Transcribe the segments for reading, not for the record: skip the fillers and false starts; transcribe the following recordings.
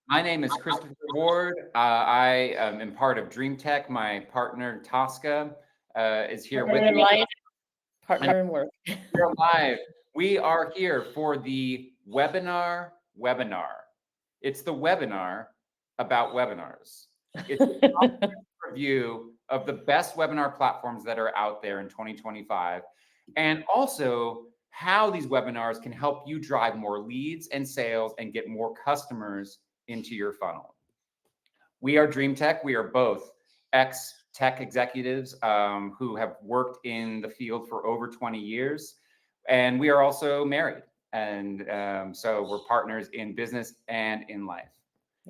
My name is Christopher Ward. I am part of Dream Tech. My partner Tosca is here with Partner in me. life, And partner in work. we're live. We are here for the webinar. It's the webinar about webinars. It's a review of the best webinar platforms that are out there in 2025, and also how these webinars can help you drive more leads and sales and get more customers into your funnel. We are Dream Tech. We are both ex tech executives who have worked in the field for over 20 years. And we are also married. And so we're partners in business and in life.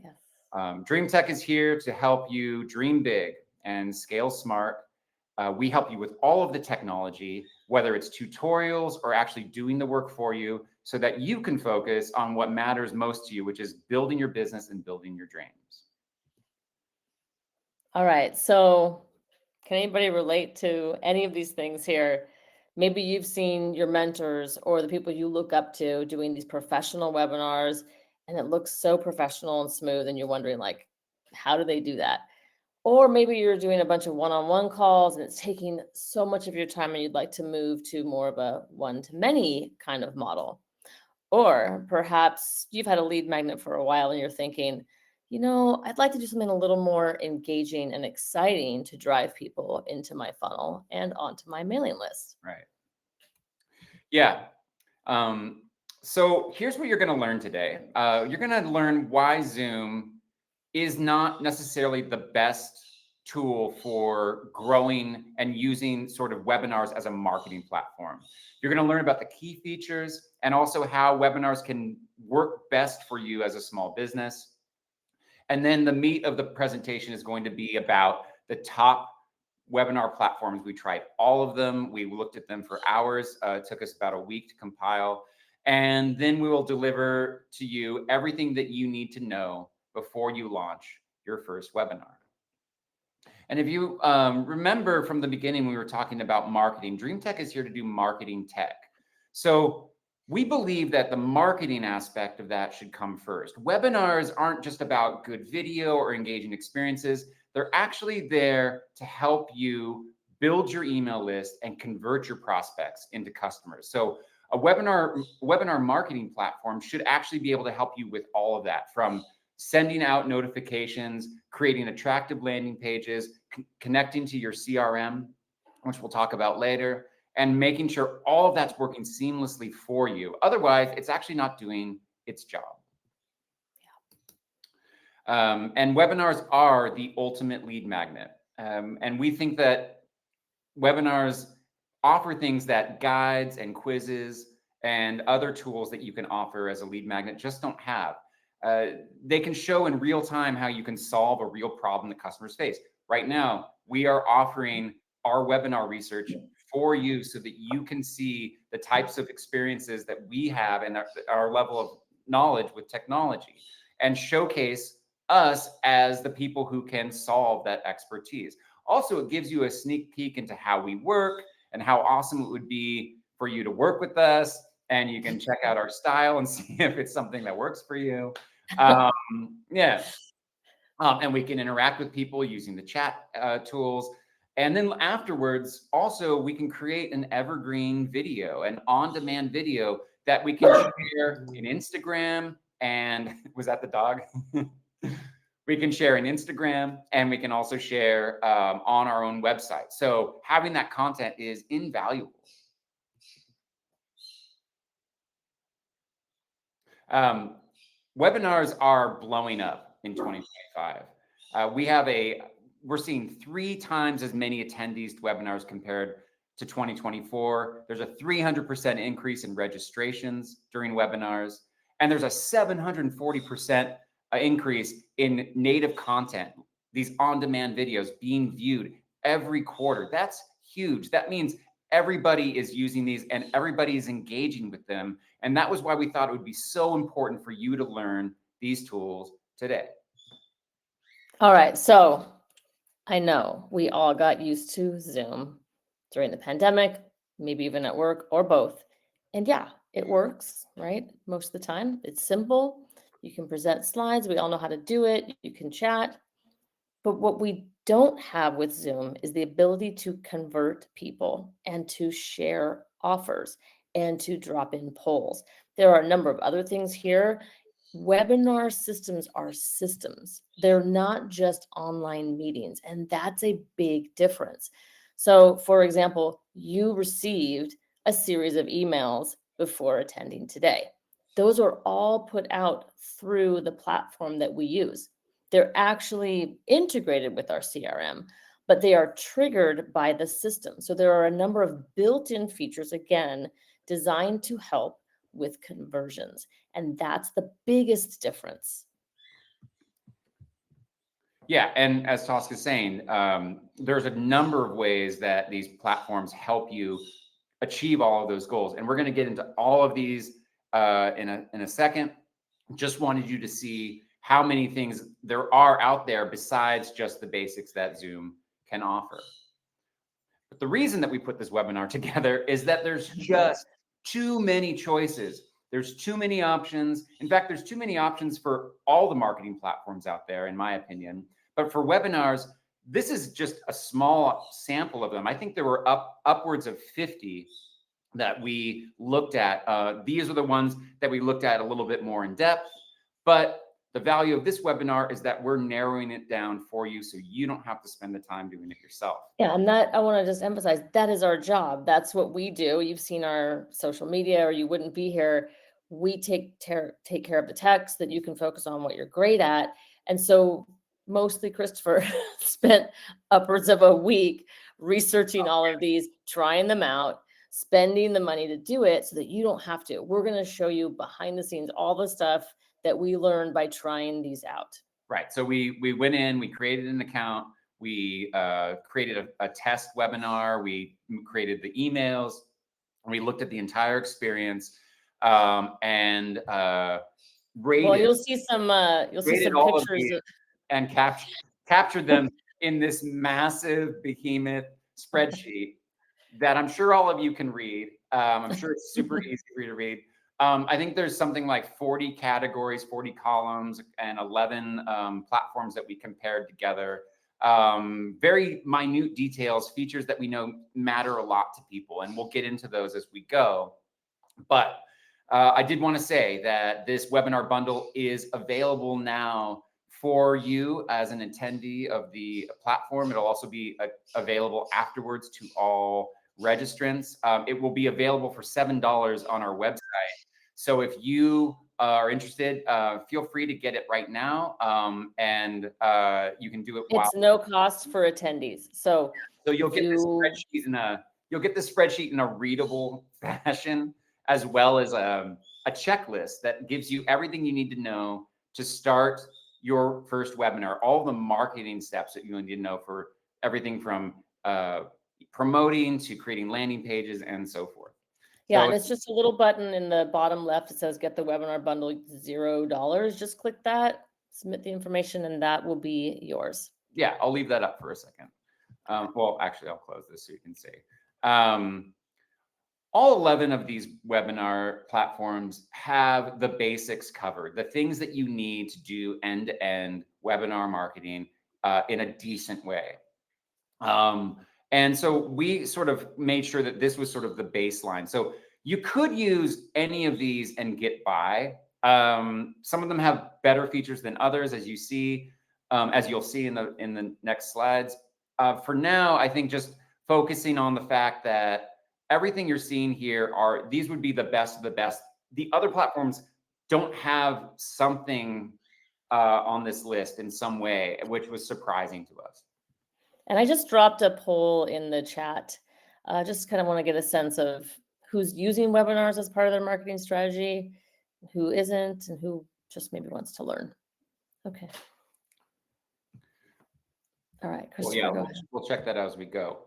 Yes. Dream Tech is here to help you dream big and scale smart. We help you with all of the technology, whether it's tutorials or actually doing the work for you, so that you can focus on what matters most to you, which is building your business and building your dreams. All right. So, can anybody relate to any of these things here? Maybe you've seen your mentors or the people you look up to doing these professional webinars, and it looks so professional and smooth, and you're wondering, like, how do they do that? Or maybe you're doing a bunch of one-on-one calls and it's taking so much of your time and you'd like to move to more of a one-to-many kind of model. Or perhaps you've had a lead magnet for a while and you're thinking, I'd like to do something a little more engaging and exciting to drive people into my funnel and onto my mailing list. Right. Yeah. So here's what you're going to learn today. You're going to learn why Zoom is not necessarily the best tool for growing and using sort of webinars as a marketing platform. You're going to learn about the key features and also how webinars can work best for you as a small business. And then the meat of the presentation is going to be about the top webinar platforms. We tried all of them. We looked at them for hours. It took us about a week to compile. And then we will deliver to you everything that you need to know before you launch your first webinar. And if you remember from the beginning, we were talking about marketing. Dream Tech is here to do marketing tech. So we believe that the marketing aspect of that should come first. Webinars aren't just about good video or engaging experiences. They're actually there to help you build your email list and convert your prospects into customers. So a webinar marketing platform should actually be able to help you with all of that, from sending out notifications, creating attractive landing pages, connecting to your CRM, which we'll talk about later, and making sure all of that's working seamlessly for you. Otherwise, it's actually not doing its job. And webinars are the ultimate lead magnet. And we think that webinars offer things that guides and quizzes and other tools that you can offer as a lead magnet just don't have. They can show in real time how you can solve a real problem that customers face. Right now, we are offering our webinar research for you so that you can see the types of experiences that we have and our level of knowledge with technology, and showcase us as the people who can solve that expertise. Also, it gives you a sneak peek into how we work and how awesome it would be for you to work with us. And you can check out our style and see if it's something that works for you. Yeah. And we can interact with people using the chat tools. And then afterwards, also, we can create an evergreen video, an on-demand video that we can share in Instagram. And was that the dog? We can share in Instagram, and we can also share on our own website. So having that content is invaluable. Webinars are blowing up in 2025. We're seeing 3 times as many attendees to webinars compared to 2024. There's a 300% increase in registrations during webinars, and there's a 740% increase in native content, these on-demand videos being viewed every quarter. That's huge. That means everybody is using these and everybody is engaging with them. And that was why we thought it would be so important for you to learn these tools today. All right. So I know we all got used to Zoom during the pandemic, maybe even at work or both. And yeah, it works, right? Most of the time. It's simple. You can present slides. We all know how to do it. You can chat. But what we don't have with Zoom is the ability to convert people and to share offers and to drop in polls. There are a number of other things here. Webinar systems are systems. They're not just online meetings, and that's a big difference. So, for example, you received a series of emails before attending today. Those are all put out through the platform that we use. They're actually integrated with our CRM, but they are triggered by the system. So there are a number of built-in features, again, designed to help with conversions. And that's the biggest difference. Yeah, and as Tosca is saying, there's a number of ways that these platforms help you achieve all of those goals, and we're going to get into all of these in a second. Just wanted you to see how many things there are out there besides just the basics that Zoom can offer. But the reason that we put this webinar together is that there's just too many choices. There's too many options. In fact, there's too many options for all the marketing platforms out there, in my opinion. But for webinars, this is just a small sample of them. I think there were upwards of 50 that we looked at. These are the ones that we looked at a little bit more in depth. But the value of this webinar is that we're narrowing it down for you so you don't have to spend the time doing it yourself. Yeah, and that I want to just emphasize that is our job. That's what we do. You've seen our social media, or you wouldn't be here. We take care of the text that you can focus on what you're great at. And so mostly Christopher spent upwards of a week researching all of these, trying them out, spending the money to do it so that you don't have to. We're going to show you behind the scenes all the stuff that we learned by trying these out. Right. So we went in, we created an account, we created a test webinar, we created the emails, and we looked at the entire experience and rated. Well, you'll see some all of pictures these and captured them in this massive behemoth spreadsheet that I'm sure all of you can read. I'm sure it's super easy for you to read. I think there's something like 40 categories, 40 columns, and 11 platforms that we compared together. Very minute details, features that we know matter a lot to people, and we'll get into those as we go. But I did want to say that this webinar bundle is available now for you as an attendee of the platform. It'll also be available afterwards to all registrants. It will be available for $7 on our website. So if you are interested, feel free to get it right now, and you can do it. It's no cost for attendees. So you'll get this spreadsheet in a readable fashion, as well as a checklist that gives you everything you need to know to start your first webinar, all the marketing steps that you need to know for everything from promoting to creating landing pages and so forth. Yeah, So and it's just a little button in the bottom left. It says get the webinar bundle, $0. Just click that, submit the information, and that will be yours. Yeah, I'll leave that up for a second. Well, actually, I'll close this so you can see. All 11 of these webinar platforms have the basics covered, the things that you need to do end-to-end webinar marketing in a decent way. And so we sort of made sure that this was sort of the baseline. So you could use any of these and get by. Some of them have better features than others, as you see, as you'll see in the next slides. For now, I think just focusing on the fact that everything you're seeing here these would be the best of the best. The other platforms don't have something on this list in some way, which was surprising to us. And I just dropped a poll in the chat. Just kind of want to get a sense of who's using webinars as part of their marketing strategy, who isn't, and who just maybe wants to learn. Okay. All right, Christopher, go ahead. We'll check that out as we go.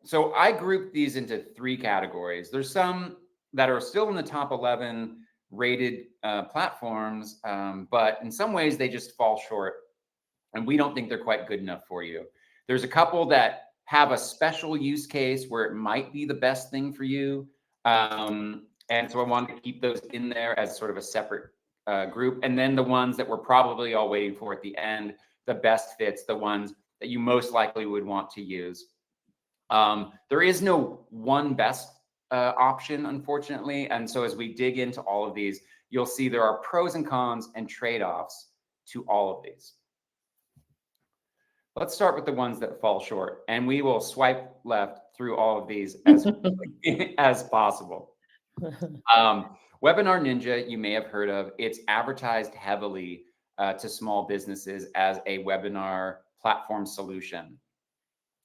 So I grouped these into 3 categories. There's some that are still in the top 11 rated platforms, but in some ways they just fall short, and we don't think they're quite good enough for you. There's a couple that have a special use case where it might be the best thing for you. And so I wanted to keep those in there as sort of a separate group. And then the ones that we're probably all waiting for at the end, the best fits, the ones that you most likely would want to use. There is no one best option, unfortunately. And so as we dig into all of these, you'll see there are pros and cons and trade-offs to all of these. Let's start with the ones that fall short, and we will swipe left through all of these as, as possible. Webinar Ninja, you may have heard of. It's advertised heavily to small businesses as a webinar platform solution.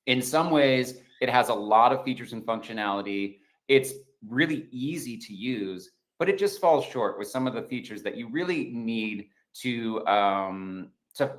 In some ways, it has a lot of features and functionality. It's really easy to use, but it just falls short with some of the features that you really need to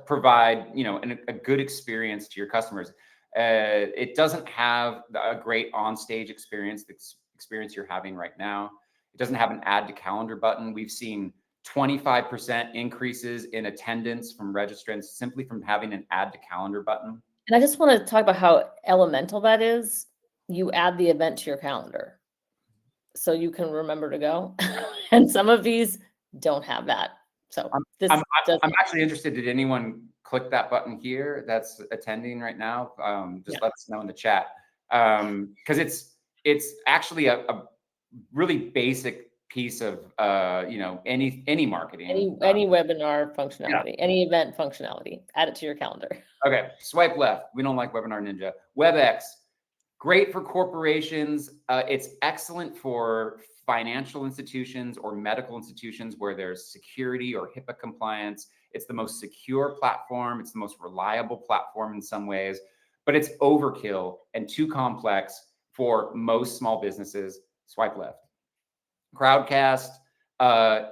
provide, a good experience to your customers. It doesn't have a great on-stage experience, the experience you're having right now. It doesn't have an add to calendar button. We've seen 25% increases in attendance from registrants simply from having an add to calendar button. And I just want to talk about how elemental that is. You add the event to your calendar so you can remember to go. And some of these don't have that. So I'm actually interested. Did anyone click that button here that's attending right now? Just let us know in the chat. Because it's actually a really basic piece of any marketing. Any webinar functionality, any event functionality, add it to your calendar. Okay, swipe left. We don't like Webinar Ninja. WebEx, great for corporations. It's excellent for financial institutions or medical institutions where there's security or HIPAA compliance. It's the most secure platform. It's the most reliable platform in some ways, but it's overkill and too complex for most small businesses. Swipe left. Crowdcast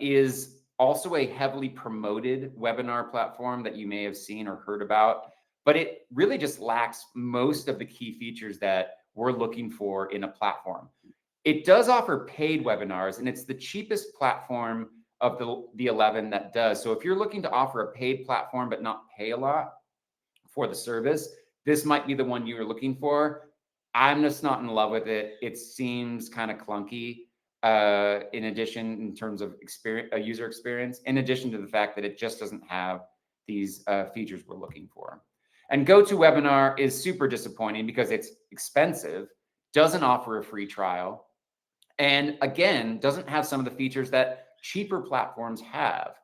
is also a heavily promoted webinar platform that you may have seen or heard about, but it really just lacks most of the key features that we're looking for in a platform. It does offer paid webinars, and it's the cheapest platform of the 11 that does. So if you're looking to offer a paid platform but not pay a lot for the service, this might be the one you're looking for. I'm just not in love with it. It seems kind of clunky. In addition, in terms of user experience, in addition to the fact that it just doesn't have these features we're looking for. And GoToWebinar is super disappointing because it's expensive, doesn't offer a free trial, and again, doesn't have some of the features that cheaper platforms have.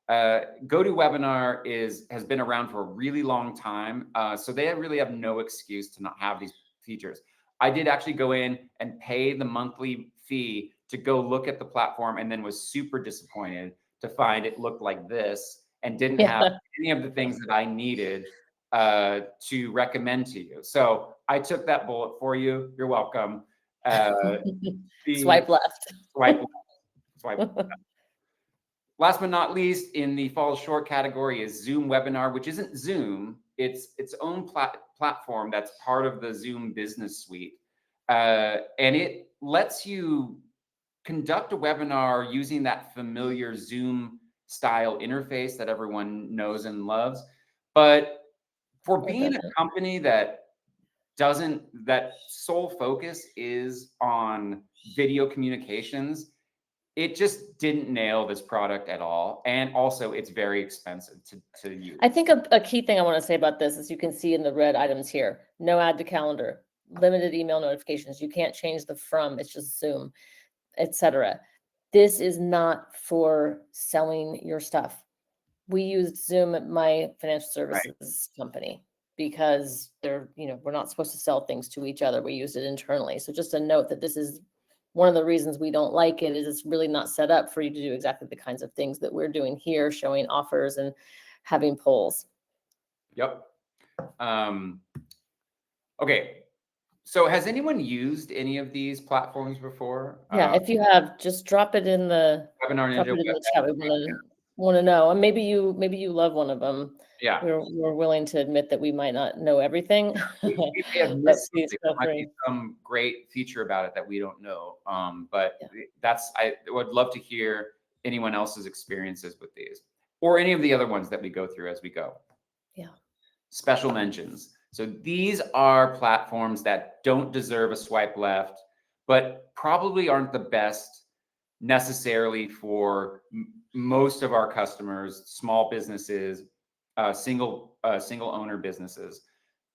GoToWebinar has been around for a really long time, so they really have no excuse to not have these features. I did actually go in and pay the monthly fee to go look at the platform, and then was super disappointed to find it looked like this and didn't have any of the things that I needed to recommend to you. So I took that bullet for you. You're welcome. Swipe left. Swipe left. Swipe left. Last but not least, in the fall short category is Zoom Webinar, which isn't Zoom. It's its own platform that's part of the Zoom Business Suite. And it lets you conduct a webinar using that familiar Zoom style interface that everyone knows and loves. But for being a company that sole focus is on video communications, it just didn't nail this product at all. And also it's very expensive to use. I think a key thing I want to say about this is you can see in the red items here, no add to calendar, limited email notifications. You can't change the from, it's just Zoom, etc. This is not for selling your stuff. We used Zoom at my financial services company because we're not supposed to sell things to each other. We used it internally. So just a note that this is one of the reasons we don't like it is it's really not set up for you to do exactly the kinds of things that we're doing here, showing offers and having polls. Yep. Okay. So has anyone used any of these platforms before? Yeah, if you have, just drop it in the Webinar Ninja. chat. We want to know, and maybe you love one of them. Yeah, we're willing to admit that we might not know everything. we may have missed something. There might be some great feature about it that we don't know. But I would love to hear anyone else's experiences with these, or any of the other ones that we go through as we go. Yeah. Special mentions. So these are platforms that don't deserve a swipe left, but probably aren't the best necessarily for most of our customers, small businesses, single owner businesses.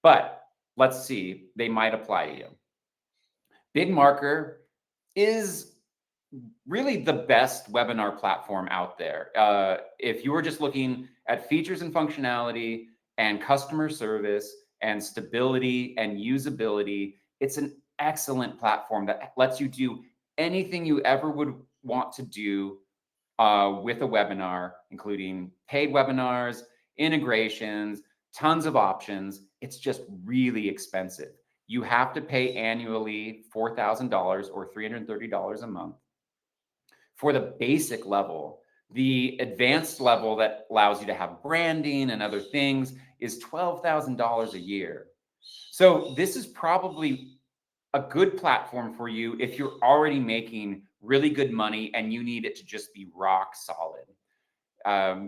But let's see, they might apply to you. Big Marker is really the best webinar platform out there. If you were just looking at features and functionality and customer service and stability and usability, it's an excellent platform that lets you do anything you ever would want to do with a webinar, including paid webinars, integrations, tons of options. It's just really expensive. You have to pay annually $4,000 or $330 a month for the basic level. The advanced level that allows you to have branding and other things is $12,000 a year. So this is probably a good platform for you if you're already making really good money and you need it to just be rock solid.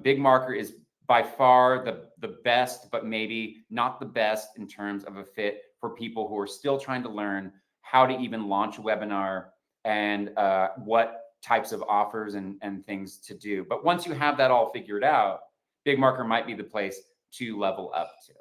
Big Marker is by far the best, but maybe not the best in terms of a fit for people who are still trying to learn how to even launch a webinar and what types of offers and things to do. But once you have that all figured out, Big Marker might be the place to level up to.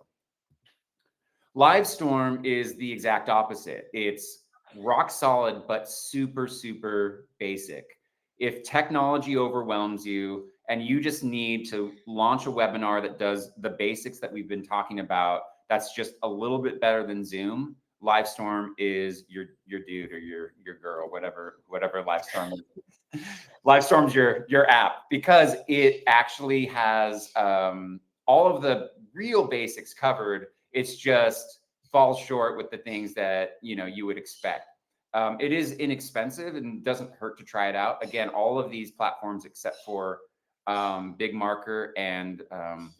Livestorm is the exact opposite. It's rock solid, but super, super basic. If technology overwhelms you and you just need to launch a webinar that does the basics that we've been talking about, that's just a little bit better than Zoom, Livestorm is your dude or your girl, whatever Livestorm is. Livestorm's your app because it actually has all of the real basics covered. It's just falls short with the things that you would expect. It is inexpensive and doesn't hurt to try it out. Again, all of these platforms except for Big Marker and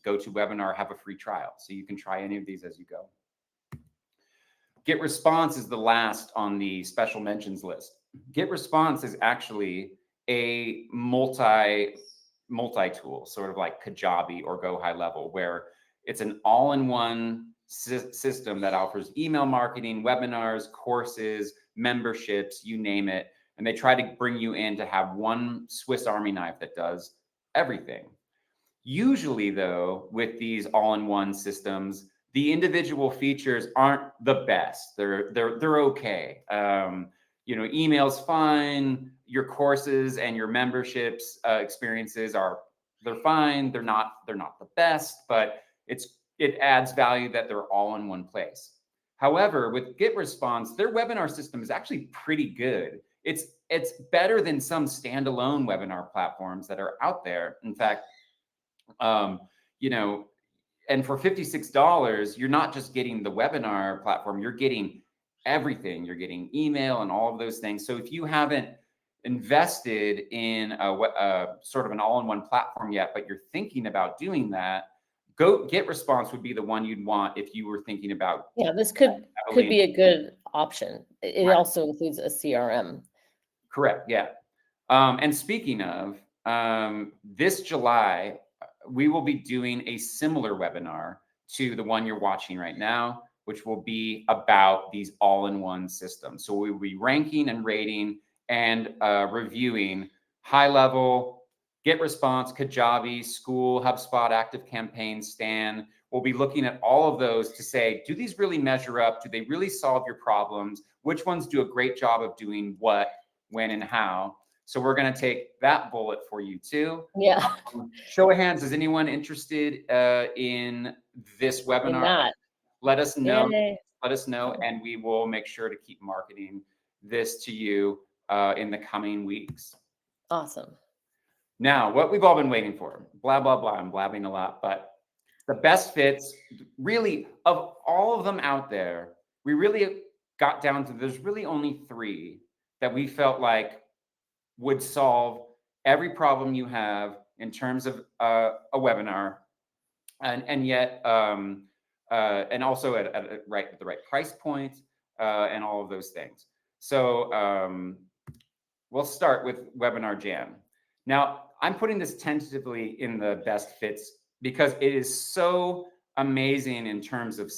GoToWebinar have a free trial, so you can try any of these as you go. GetResponse is the last on the special mentions list. GetResponse is actually a multi-tool, sort of like Kajabi or Go High Level, where it's an all-in-one system that offers email marketing, webinars, courses, memberships, you name it. And they try to bring you in to have one Swiss Army knife that does everything. Usually, though, with these all-in-one systems, the individual features aren't the best. They're okay. Email's fine. Your courses and your memberships experiences they're fine. They're not the best, but it adds value that they're all in one place. However, with GetResponse, their webinar system is actually pretty good. It's better than some standalone webinar platforms that are out there. In fact, and for $56, you're not just getting the webinar platform, you're getting everything. You're getting email and all of those things. So if you haven't invested in a sort of an all-in-one platform yet, but you're thinking about doing that, GetResponse would be the one you'd want if you were thinking about. Yeah, this could be a good option. It Right. also includes a CRM. Correct. Yeah. And speaking of, this July, we will be doing a similar webinar to the one you're watching right now, which will be about these all-in-one systems. So we will be ranking and rating and reviewing high-level, GetResponse, Kajabi, School, HubSpot, ActiveCampaign, Stan. We'll be looking at all of those to say, do these really measure up? Do they really solve your problems? Which ones do a great job of doing what, when, and how? So we're going to take that bullet for you too. Yeah. Show of hands, is anyone interested in this webinar? Not. Let us know. Yay. Let us know, and we will make sure to keep marketing this to you in the coming weeks. Awesome. Now, what we've all been waiting for, blah, blah, blah. I'm blabbing a lot, but the best fits, really, of all of them out there, we really got down to there's really only 3 that we felt like would solve every problem you have in terms of a webinar, and yet and also at the right price point and all of those things. So we'll start with Webinar Jam. Now, I'm putting this tentatively in the best fits because it is so amazing in terms of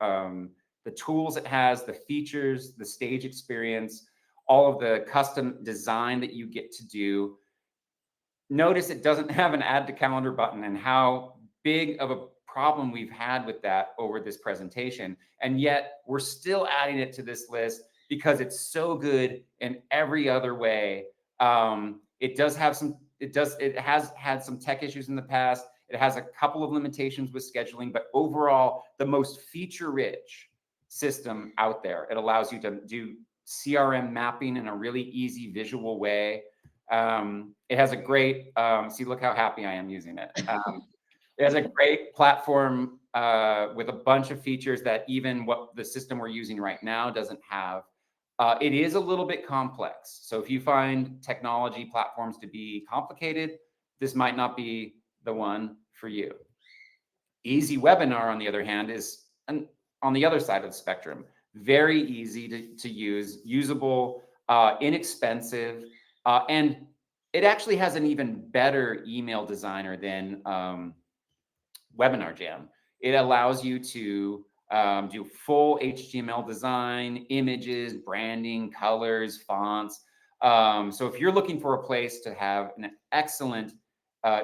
the tools it has, the features, the stage experience, all of the custom design that you get to do. Notice it doesn't have an add to calendar button, and how big of a problem we've had with that over this presentation. And yet we're still adding it to this list because it's so good in every other way. It has had some tech issues in the past. It has a couple of limitations with scheduling, but overall, the most feature-rich system out there. It allows you to do CRM mapping in a really easy visual way. It has a great, see, look how happy I am using it. It has a great platform with a bunch of features that even what the system we're using right now doesn't have. It is a little bit complex. So if you find technology platforms to be complicated, this might not be the one for you. Easy Webinar, on the other hand, is on the other side of the spectrum. Very easy to use, usable, inexpensive, and it actually has an even better email designer than Webinar Jam. It allows you to do full HTML design, images, branding, colors, fonts. So if you're looking for a place to have an excellent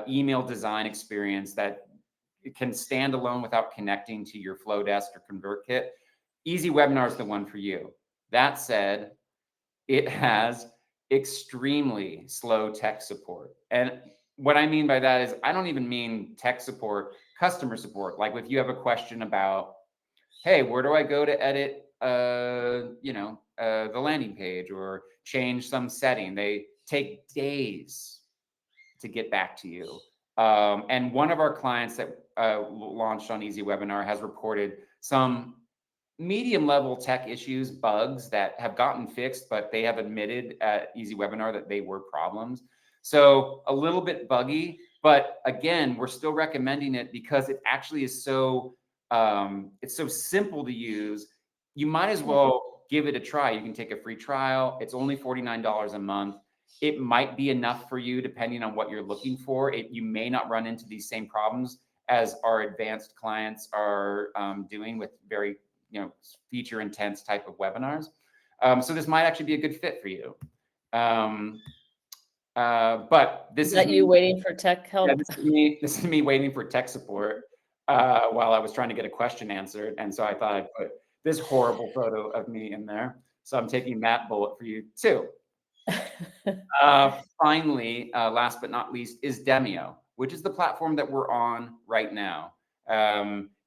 email design experience that can stand alone without connecting to your Flowdesk or ConvertKit, Easy Webinar is the one for you. That said, it has extremely slow tech support. And what I mean by that is, I don't even mean tech support, customer support. Like if you have a question about, hey, where do I go to edit, the landing page or change some setting? They take days to get back to you. And one of our clients that launched on Easy Webinar has reported some medium level tech issues, bugs that have gotten fixed, but they have admitted at Easy Webinar that they were problems. So a little bit buggy, but again, we're still recommending it because it actually is so it's so simple to use. You might as well give it a try. You can take a free trial. It's only $49 a month. It might be enough for you depending on what you're looking for. You may not run into these same problems as our advanced clients are doing with very feature intense type of webinars. So this might actually be a good fit for you. But this Is that you waiting for tech help? Yeah, this is me waiting for tech support while I was trying to get a question answered. And so I thought I'd put this horrible photo of me in there. So I'm taking that bullet for you too. Finally, last but not least, is Demio, which is the platform that we're on right now.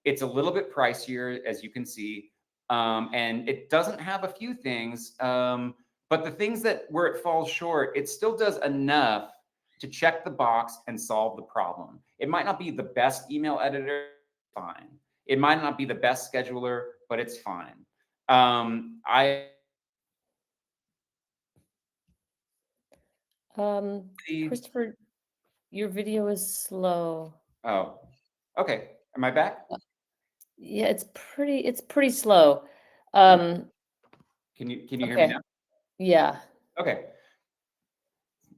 It's a little bit pricier, as you can see, and it doesn't have a few things, but the things that where it falls short, it still does enough to check the box and solve the problem. It might not be the best email editor, fine. It might not be the best scheduler, but it's fine. Christopher, your video is slow. Oh, okay. Am I back? Yeah, it's pretty slow. Can you hear me Okay. now? Yeah. Okay.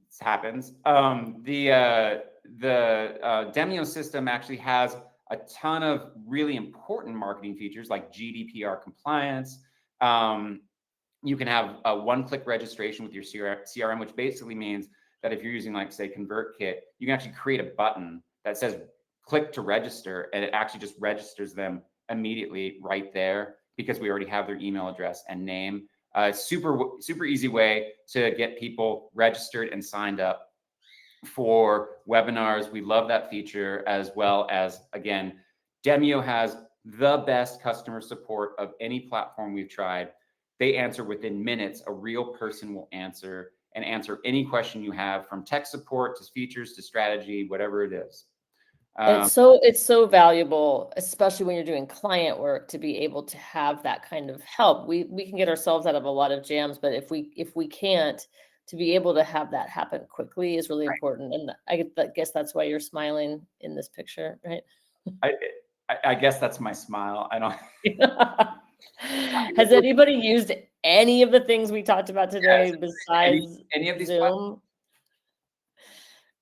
This happens. The Demio system actually has a ton of really important marketing features like GDPR compliance. You can have a one-click registration with your CRM, which basically means that if you're using, like, say, ConvertKit, you can actually create a button that says click to register, and it actually just registers them immediately right there because we already have their email address and name. Super easy way to get people registered and signed up for webinars. We love that feature, as well as, again, Demio has the best customer support of any platform we've tried. They answer within minutes. A real person will answer any question you have, from tech support to features to strategy, whatever it is. It's so valuable, especially when you're doing client work, to be able to have that kind of help. We can get ourselves out of a lot of jams, but if we can't, to be able to have that happen quickly is really important. And I guess that's why you're smiling in this picture, right? I guess that's my smile. I don't. Has anybody used any of the things we talked about today besides any of these Zoom? platforms?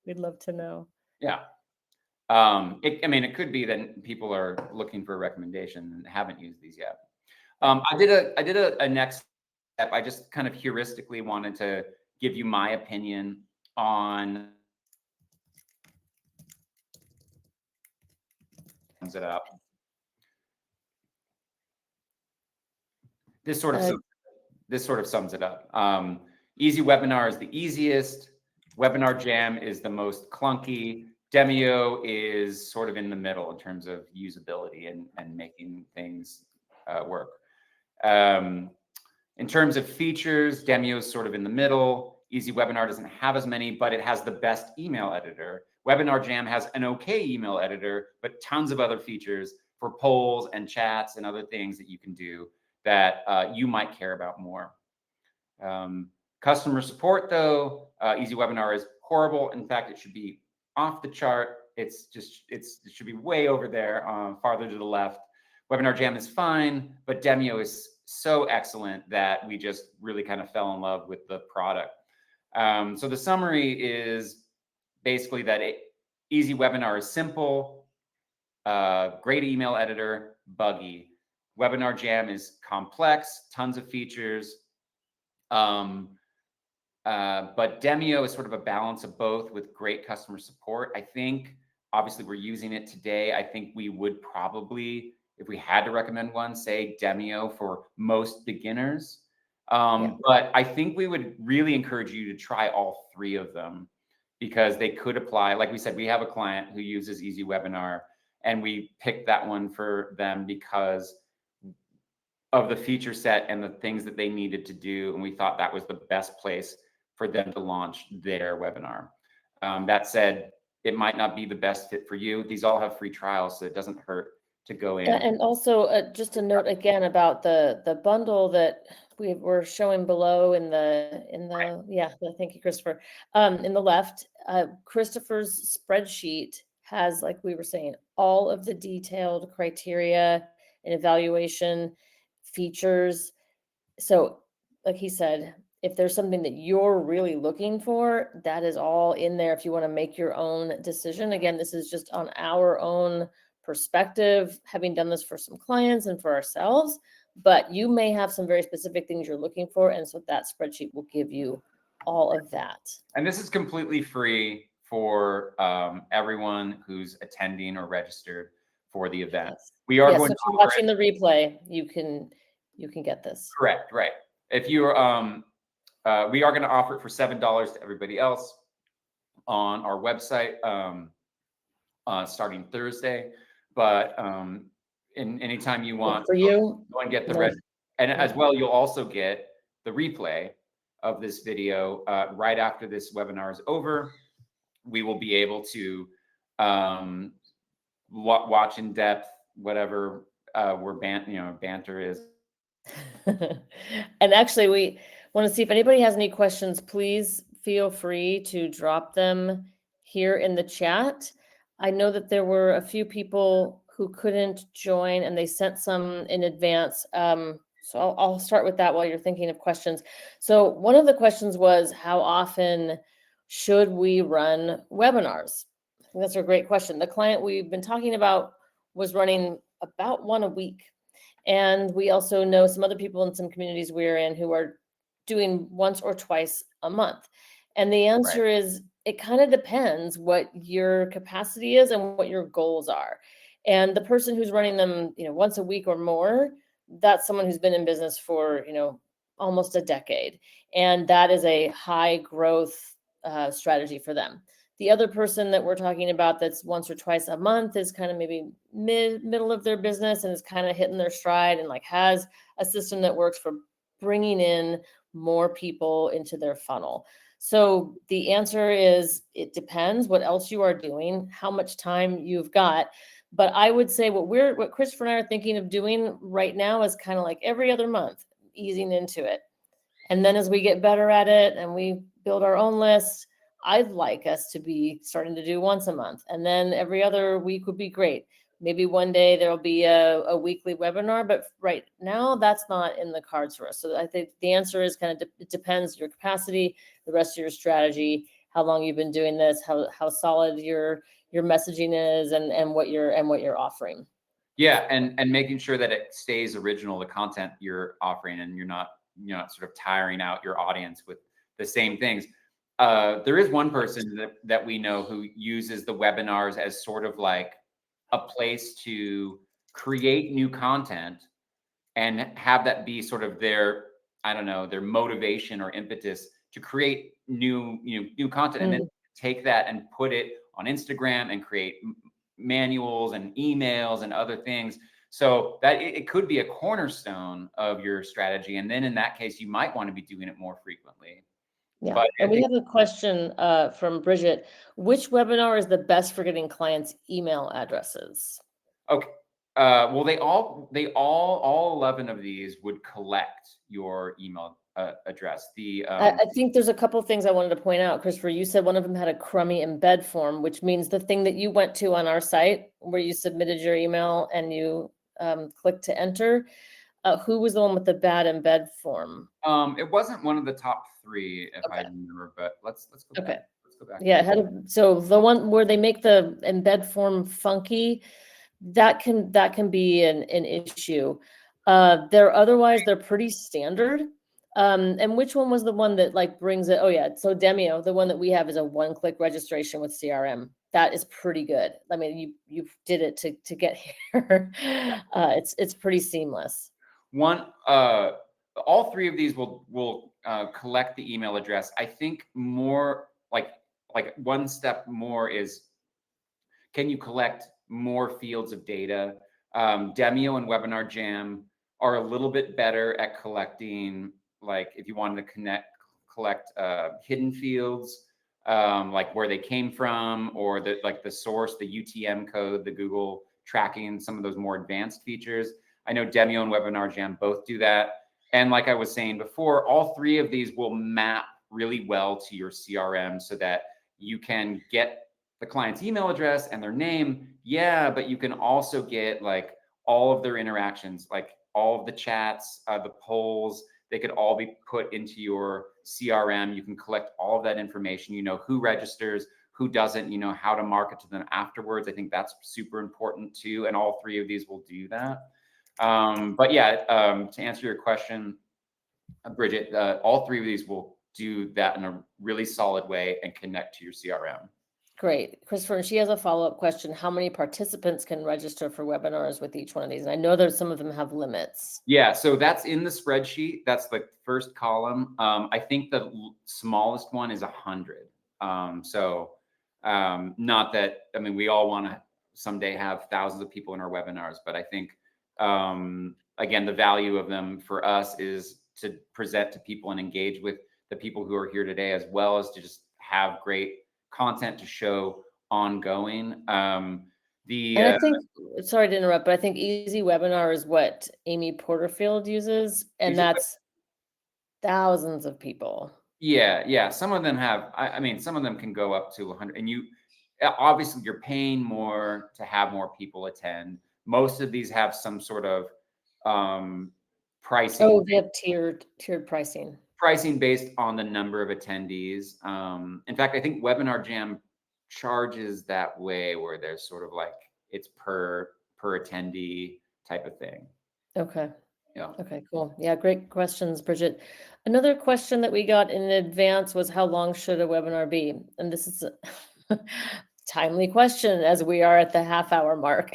We'd love to know. Yeah. It could be that people are looking for a recommendation and haven't used these yet. I did a next I just kind of heuristically wanted to give you my opinion on it up. This sort of Uh, sums it up. Easy Webinar is the easiest. Webinar Jam is the most clunky. Demio is sort of in the middle in terms of usability and making things work. In terms of features, Demio is sort of in the middle. Easy Webinar doesn't have as many, but it has the best email editor. Webinar Jam has an okay email editor, but tons of other features for polls and chats and other things that you can do that you might care about more. Customer support, though, Easy Webinar is horrible. In fact, it should be off the chart. It should be way over there, farther to the left. Webinar Jam is fine, but Demio is so excellent that we just really kind of fell in love with the product. So the summary is basically that Easy Webinar is simple, great email editor, buggy. Webinar Jam is complex, tons of features. But Demio is sort of a balance of both with great customer support. I think, obviously, we're using it today. I think we would probably, if we had to recommend one, say Demio for most beginners. But I think we would really encourage you to try all three of them because they could apply. Like we said, we have a client who uses Easy Webinar, and we picked that one for them because of the feature set and the things that they needed to do. And we thought that was the best place for them to launch their webinar. That said, it might not be the best fit for you. These all have free trials, so it doesn't hurt to go in. And also, just a note again about the bundle that we were showing below in the thank you, Christopher. In the left, Christopher's spreadsheet has, like we were saying, all of the detailed criteria and evaluation features. So, like he said, if there's something that you're really looking for, that is all in there if you want to make your own decision. Again, this is just on our own perspective, having done this for some clients and for ourselves, but you may have some very specific things you're looking for. And so that spreadsheet will give you all of that. And this is completely free for everyone who's attending or registered for the event. Yes. We are Yes, going so to if you're watching the replay, you can get this. Correct, right. If you're, we are going to offer it for $7 to everybody else on our website starting Thursday. But anytime you want, For you, go and get the red. And as well, you'll also get the replay of this video right after this webinar is over. We will be able to watch in depth whatever banter is. And actually, we want to see if anybody has any questions. Please feel free to drop them here in the chat. I know that there were a few people who couldn't join and they sent some in advance. So I'll start with that while you're thinking of questions. So one of the questions was, how often should we run webinars? I think that's a great question. The client we've been talking about was running about one a week. And we also know some other people in some communities we're in who are doing once or twice a month. And the answer is, it kind of depends what your capacity is and what your goals are. And the person who's running them, once a week or more, that's someone who's been in business for, almost a decade. And that is a high growth strategy for them. The other person that we're talking about that's once or twice a month is kind of maybe middle of their business and is kind of hitting their stride and like has a system that works for bringing in more people into their funnel. So the answer is, it depends what else you are doing, how much time you've got. But I would say what Christopher and I are thinking of doing right now is kind of like every other month, easing into it. And then as we get better at it and we build our own list, I'd like us to be starting to do once a month. And then every other week would be great. Maybe one day there'll be a weekly webinar, but right now that's not in the cards for us. So I think the answer is kind of, it depends your capacity, the rest of your strategy, how long you've been doing this, how solid your messaging is and what you're offering. Yeah, and making sure that it stays original, the content you're offering, and you're not sort of tiring out your audience with the same things. There is one person that we know who uses the webinars as sort of like a place to create new content and have that be sort of their, I don't know, their motivation or impetus to create new content, and then take that and put it on Instagram and create manuals and emails and other things. So that it could be a cornerstone of your strategy. And then in that case, you might want to be doing it more frequently. Yeah. But And we have a question from Bridget. Which webinar is the best for getting clients' email addresses? okay. Well, all 11 of these would collect your email address. I think there's a couple of things I wanted to point out, Christopher. You said one of them had a crummy embed form, which means the thing that you went to on our site where you submitted your email and you clicked to enter. Who was the one with the bad embed form? It wasn't one of the top 3, if I remember, but let's go Okay. back. Let's go back. Yeah, so the one where they make the embed form funky, that can be an issue. Otherwise they're pretty standard. And which one was the one that like brings it? Oh yeah, so Demio, the one that we have is a one-click registration with CRM. That is pretty good. I mean, you did it to get here. It's pretty seamless. All 3 of these will collect the email address. I think more like one step more is, can you collect more fields of data? Demio and Webinar Jam are a little bit better at collecting, like if you wanted to collect hidden fields, like where they came from, or the source, the UTM code, the Google tracking, some of those more advanced features. I know Demio and Webinar Jam both do that. And like I was saying before, all 3 of these will map really well to your CRM so that you can get the client's email address and their name. Yeah, but you can also get like all of their interactions, like all of the chats, the polls. They could all be put into your CRM. You can collect all of that information. You know who registers, who doesn't, you know how to market to them afterwards. I think that's super important too. And all 3 of these will do that. But yeah, to answer your question, Bridget, all 3 of these will do that in a really solid way and connect to your CRM. Great. Christopher, she has a follow-up question. How many participants can register for webinars with each one of these? And I know there's some of them have limits. Yeah, so that's in the spreadsheet. That's the first column. I think the smallest one is 100. Not that, I mean, we all want to someday have thousands of people in our webinars, but I think, again, the value of them for us is to present to people and engage with the people who are here today, as well as to just have great content to show ongoing. And I think, sorry to interrupt, but I think Easy Webinar is what Amy Porterfield uses, and that's thousands of people. Yeah. Some of them have, I mean, some of them can go up to 100, and obviously you're paying more to have more people attend. Most of these have some sort of pricing. Oh, they have tiered pricing. Pricing based on the number of attendees. In fact, I think Webinar Jam charges that way, where there's sort of like it's per attendee type of thing. Okay. Yeah. Okay, cool. Yeah, great questions, Bridget. Another question that we got in advance was, how long should a webinar be? And this is a timely question, as we are at the half-hour mark.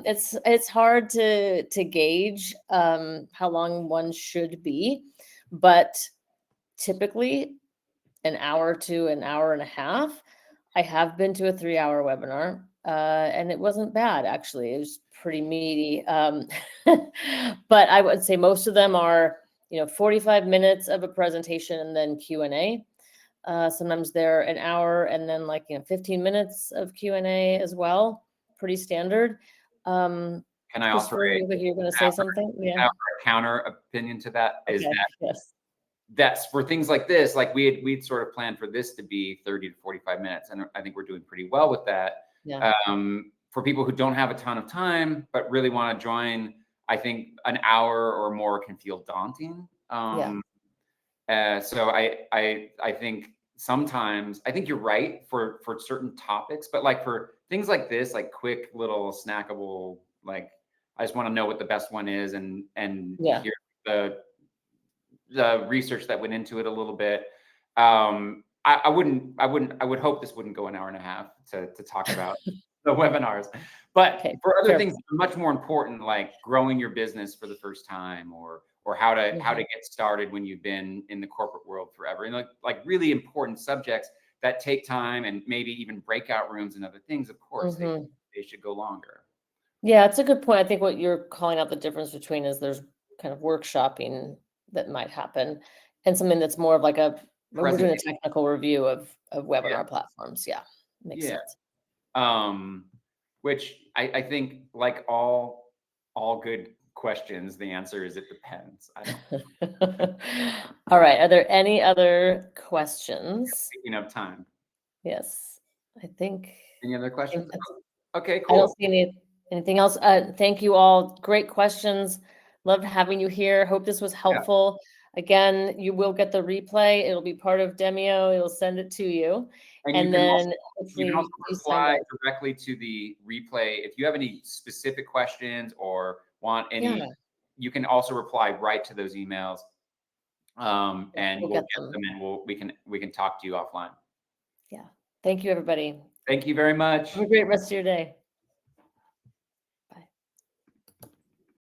It's hard to gauge how long one should be, but typically an hour to an hour and a half. I have been to a 3-hour webinar, and it wasn't bad, actually. It was pretty meaty. But I would say most of them are, 45 minutes of a presentation and then Q&A. Sometimes they're an hour and then 15 minutes of Q&A as well. Pretty standard. Can I offer you're going to say something? Yeah. A counter opinion to that? Okay. Is that yes. That's for things like this, like we'd sort of planned for this to be 30 to 45 minutes. And I think we're doing pretty well with that. Yeah. For people who don't have a ton of time, but really want to join, I think an hour or more can feel daunting. So I think sometimes, I think you're right for certain topics, but like for things like this, like quick little snackable, like I just want to know what the best one is and Yeah. hear the the research that went into it a little bit. I would hope this wouldn't go an hour and a half to talk about the webinars, but Okay, for other fair things point. much more important, like growing your business for the first time, or how to Mhm, get started when you've been in the corporate world forever, and like really important subjects that take time, and maybe even breakout rooms and other things. Of course, mhm. they should go longer. Yeah, it's a good point. I think what you're calling out the difference between is there's kind of workshopping that might happen and something that's more of like a when we're doing a Presentation, technical review of yeah, webinar platforms. Yeah, makes yeah. sense. Um, which I think, like all good questions, the answer is it depends. I don't All right. Are there any other questions? Speaking of time. Yes, I think Any other I think questions? that's Okay, I don't cool. see anything else. Thank you all. Great questions. Loved having you here. Hope this was Yeah, helpful. Again, you will get the replay. It'll be part of Demio. It'll send it to you. and And then you can also hopefully you signed reply up. directly to the replay if you have any specific questions or want any. Yeah, You can also reply right to those emails, and we'll we'll get get them. them, and we can talk to you offline. Yeah. Thank you, everybody. Thank you very Have much. a great rest of your day.